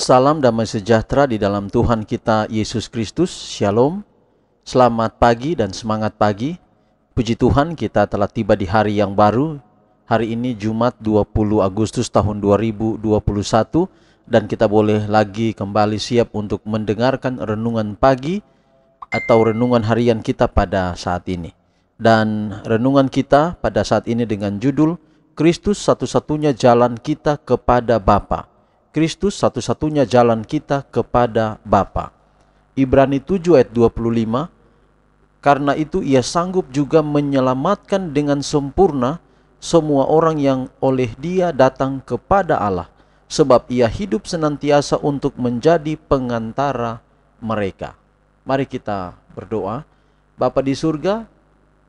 Salam damai sejahtera di dalam Tuhan kita Yesus Kristus. Shalom. Selamat pagi dan semangat pagi. Puji Tuhan, kita telah tiba di hari yang baru. Hari ini Jumat 20 Agustus tahun 2021 dan kita boleh lagi kembali siap untuk mendengarkan renungan pagi atau renungan harian kita pada saat ini. Dan renungan kita pada saat ini dengan judul Kristus satu-satunya jalan kita kepada Bapa. Kristus satu-satunya jalan kita kepada Bapa. Ibrani 7 ayat 25. Karena itu ia sanggup juga menyelamatkan dengan sempurna semua orang yang oleh dia datang kepada Allah, sebab ia hidup senantiasa untuk menjadi pengantara mereka. Mari kita berdoa. Bapa di surga,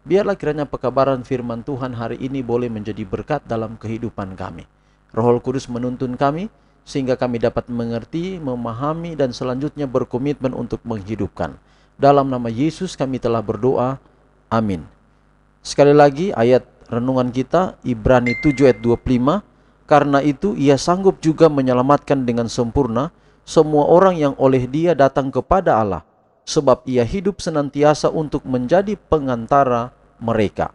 biarlah kiranya pekabaran firman Tuhan hari ini boleh menjadi berkat dalam kehidupan kami. Roh Kudus menuntun kami, sehingga kami dapat mengerti, memahami, dan selanjutnya berkomitmen untuk menghidupkan. Dalam nama Yesus kami telah berdoa. Amin. Sekali lagi ayat renungan kita, Ibrani 7 ayat 25. Karena itu ia sanggup juga menyelamatkan dengan sempurna semua orang yang oleh dia datang kepada Allah, sebab ia hidup senantiasa untuk menjadi pengantara mereka.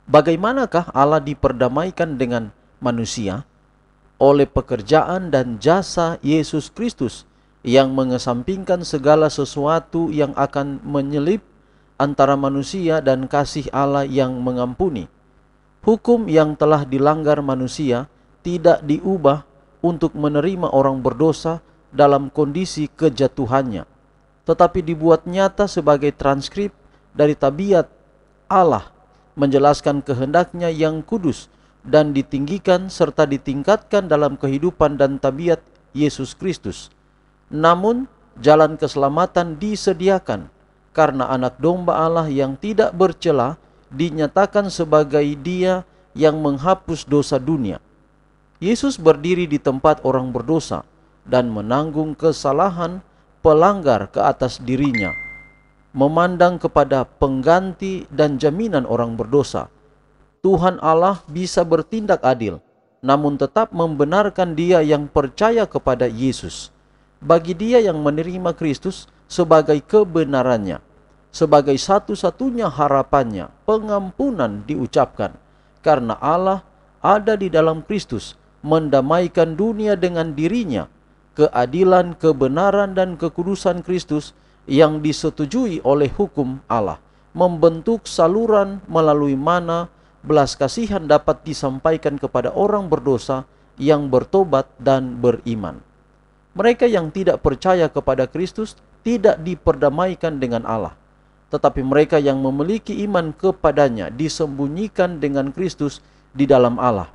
Bagaimanakah Allah diperdamaikan dengan manusia? Oleh pekerjaan dan jasa Yesus Kristus yang mengesampingkan segala sesuatu yang akan menyelip antara manusia dan kasih Allah yang mengampuni. Hukum yang telah dilanggar manusia tidak diubah untuk menerima orang berdosa dalam kondisi kejatuhannya, tetapi dibuat nyata sebagai transkrip dari tabiat Allah, menjelaskan kehendaknya yang kudus dan ditinggikan serta ditingkatkan dalam kehidupan dan tabiat Yesus Kristus. Namun jalan keselamatan disediakan karena anak domba Allah yang tidak bercela dinyatakan sebagai Dia yang menghapus dosa dunia. Yesus berdiri di tempat orang berdosa dan menanggung kesalahan pelanggar ke atas dirinya, memandang kepada pengganti dan jaminan orang berdosa. Tuhan Allah bisa bertindak adil, namun tetap membenarkan dia yang percaya kepada Yesus. Bagi dia yang menerima Kristus sebagai kebenarannya, sebagai satu-satunya harapannya, pengampunan diucapkan. Karena Allah ada di dalam Kristus, mendamaikan dunia dengan dirinya. Keadilan, kebenaran, dan kekudusan Kristus yang disetujui oleh hukum Allah membentuk saluran melalui mana belas kasihan dapat disampaikan kepada orang berdosa yang bertobat dan beriman. Mereka yang tidak percaya kepada Kristus tidak diperdamaikan dengan Allah, tetapi mereka yang memiliki iman kepadanya disembunyikan dengan Kristus di dalam Allah.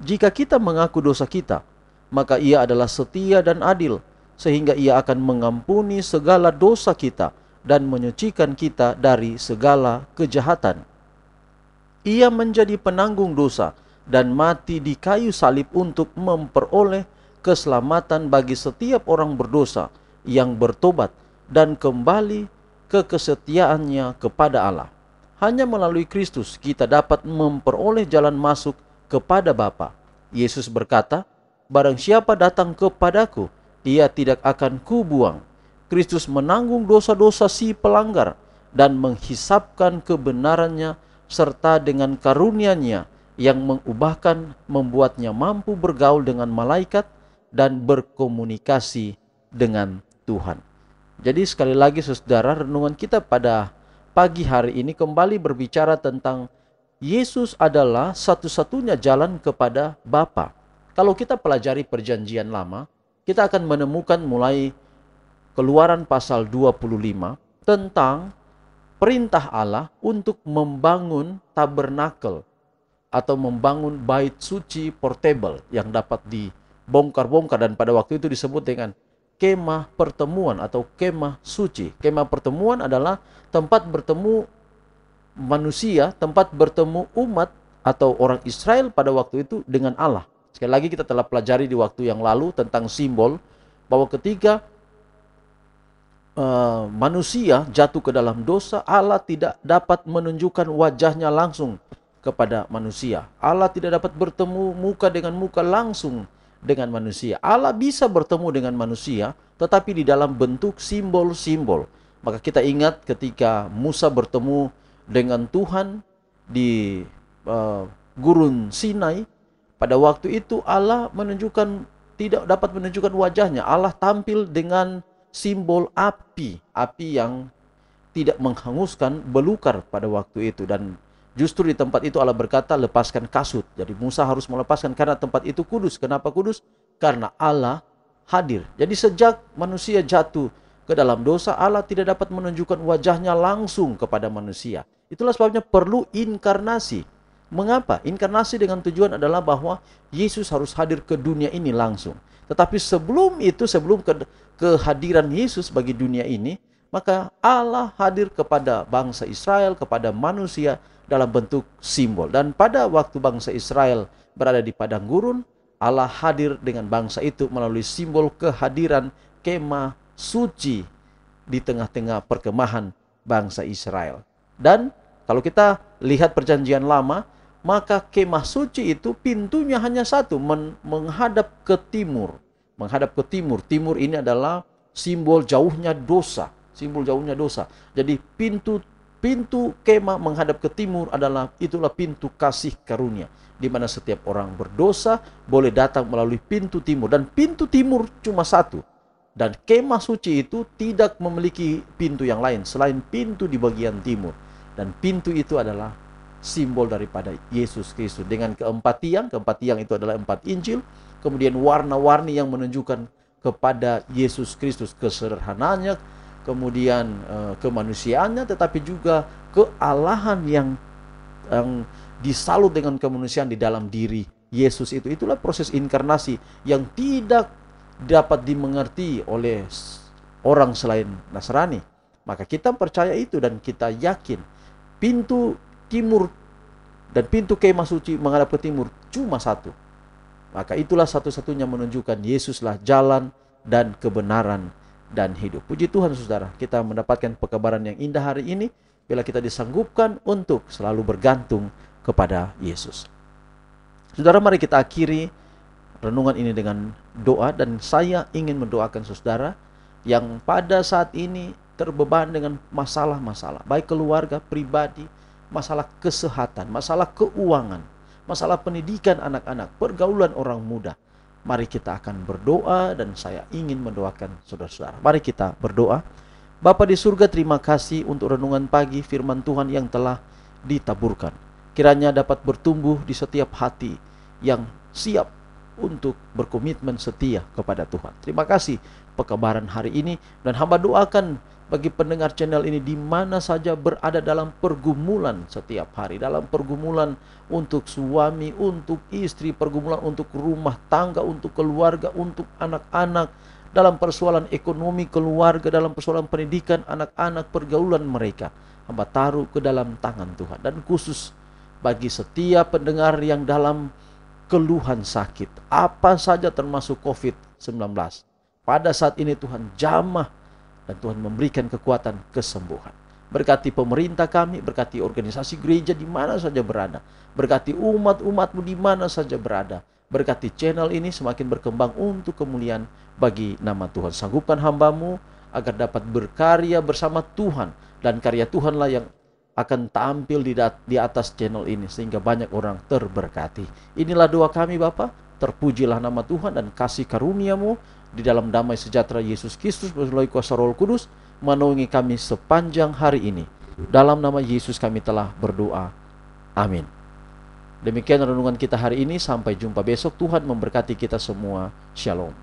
Jika kita mengaku dosa kita, maka Ia adalah setia dan adil, sehingga Ia akan mengampuni segala dosa kita dan menyucikan kita dari segala kejahatan. Ia menjadi penanggung dosa dan mati di kayu salib untuk memperoleh keselamatan bagi setiap orang berdosa yang bertobat dan kembali ke kesetiaannya kepada Allah. Hanya melalui Kristus kita dapat memperoleh jalan masuk kepada Bapa. Yesus berkata, "Barang siapa datang kepadaku, ia tidak akan kubuang." Kristus menanggung dosa-dosa si pelanggar dan menghisapkan kebenarannya serta dengan karunia-Nya yang mengubahkan, membuatnya mampu bergaul dengan malaikat dan berkomunikasi dengan Tuhan. Jadi sekali lagi saudara, renungan kita pada pagi hari ini kembali berbicara tentang Yesus adalah satu-satunya jalan kepada Bapa. Kalau kita pelajari perjanjian lama, kita akan menemukan mulai Keluaran pasal 25 tentang perintah Allah untuk membangun tabernakel atau membangun bait suci portable yang dapat dibongkar-bongkar, dan pada waktu itu disebut dengan kemah pertemuan atau kemah suci. Kemah pertemuan adalah tempat bertemu manusia, tempat bertemu umat atau orang Israel pada waktu itu dengan Allah. Sekali lagi kita telah pelajari di waktu yang lalu tentang simbol bahwa ketika manusia jatuh ke dalam dosa, Allah tidak dapat menunjukkan wajahnya langsung kepada manusia. Allah tidak dapat bertemu muka dengan muka langsung dengan manusia. Allah bisa bertemu dengan manusia, tetapi di dalam bentuk simbol-simbol. Maka kita ingat ketika Musa bertemu dengan Tuhan di gurun Sinai, pada waktu itu Allah tidak dapat menunjukkan wajahnya. Allah tampil dengan simbol api, api yang tidak menghanguskan, belukar pada waktu itu. Dan justru di tempat itu Allah berkata, lepaskan kasut. Jadi Musa harus melepaskan karena tempat itu kudus. Kenapa kudus? Karena Allah hadir. Jadi sejak manusia jatuh ke dalam dosa, Allah tidak dapat menunjukkan wajahnya langsung kepada manusia. Itulah sebabnya perlu inkarnasi. Mengapa? Inkarnasi dengan tujuan adalah bahwa Yesus harus hadir ke dunia ini langsung. Tetapi sebelum itu, sebelum kehadiran Yesus bagi dunia ini, maka Allah hadir kepada bangsa Israel, kepada manusia dalam bentuk simbol. Dan pada waktu bangsa Israel berada di padang gurun, Allah hadir dengan bangsa itu melalui simbol kehadiran kemah suci di tengah-tengah perkemahan bangsa Israel. Dan kalau kita lihat perjanjian lama, maka kemah suci itu pintunya hanya satu, menghadap ke timur. Menghadap ke timur. Timur ini adalah simbol jauhnya dosa. Simbol jauhnya dosa. Jadi pintu kemah menghadap ke timur itulah pintu kasih karunia, di mana setiap orang berdosa boleh datang melalui pintu timur, dan pintu timur cuma satu. Dan kemah suci itu tidak memiliki pintu yang lain selain pintu di bagian timur. Dan pintu itu adalah simbol daripada Yesus Kristus dengan keempat tiang itu adalah 4 Injil, kemudian warna-warni yang menunjukkan kepada Yesus Kristus, kesederhanaannya, kemudian kemanusiaannya, tetapi juga kealahan yang disalut dengan kemanusiaan di dalam diri Yesus itu. Itulah proses inkarnasi yang tidak dapat dimengerti oleh orang selain Nasrani. Maka kita percaya itu dan kita yakin pintu timur dan pintu kemah suci menghadap ke timur cuma satu. Maka itulah satu-satunya menunjukkan Yesuslah jalan dan kebenaran dan hidup. Puji Tuhan saudara, kita mendapatkan pekabaran yang indah hari ini bila kita disanggupkan untuk selalu bergantung kepada Yesus. Saudara, mari kita akhiri renungan ini dengan doa, dan saya ingin mendoakan saudara yang pada saat ini terbeban dengan masalah-masalah, baik keluarga, pribadi, masalah kesehatan, masalah keuangan, masalah pendidikan anak-anak, pergaulan orang muda. Mari kita akan berdoa, dan saya ingin mendoakan saudara-saudara. Mari kita berdoa. Bapa di surga, terima kasih untuk renungan pagi firman Tuhan yang telah ditaburkan. Kiranya dapat bertumbuh di setiap hati yang siap untuk berkomitmen setia kepada Tuhan. Terima kasih pekabaran hari ini, dan hamba doakan bagi pendengar channel ini di mana saja berada dalam pergumulan setiap hari, dalam pergumulan untuk suami, untuk istri, pergumulan untuk rumah tangga, untuk keluarga, untuk anak-anak, dalam persoalan ekonomi keluarga, dalam persoalan pendidikan anak-anak, pergaulan mereka, hamba taruh ke dalam tangan Tuhan. Dan khusus bagi setiap pendengar yang dalam keluhan sakit, apa saja termasuk COVID-19, pada saat ini Tuhan jamah dan Tuhan memberikan kekuatan kesembuhan. Berkati pemerintah kami, berkati organisasi gereja di mana saja berada, berkati umat-umatmu di mana saja berada, berkati channel ini semakin berkembang untuk kemuliaan bagi nama Tuhan. Sanggupkan hambamu agar dapat berkarya bersama Tuhan, dan karya Tuhanlah yang akan tampil di atas channel ini sehingga banyak orang terberkati. Inilah doa kami Bapa. Terpujilah nama Tuhan, dan kasih karunia-Mu di dalam damai sejahtera Yesus Kristus melalui kuasa Roh Kudus menaungi kami sepanjang hari ini. Dalam nama Yesus kami telah berdoa. Amin. Demikian renungan kita hari ini. Sampai jumpa besok. Tuhan memberkati kita semua. Shalom.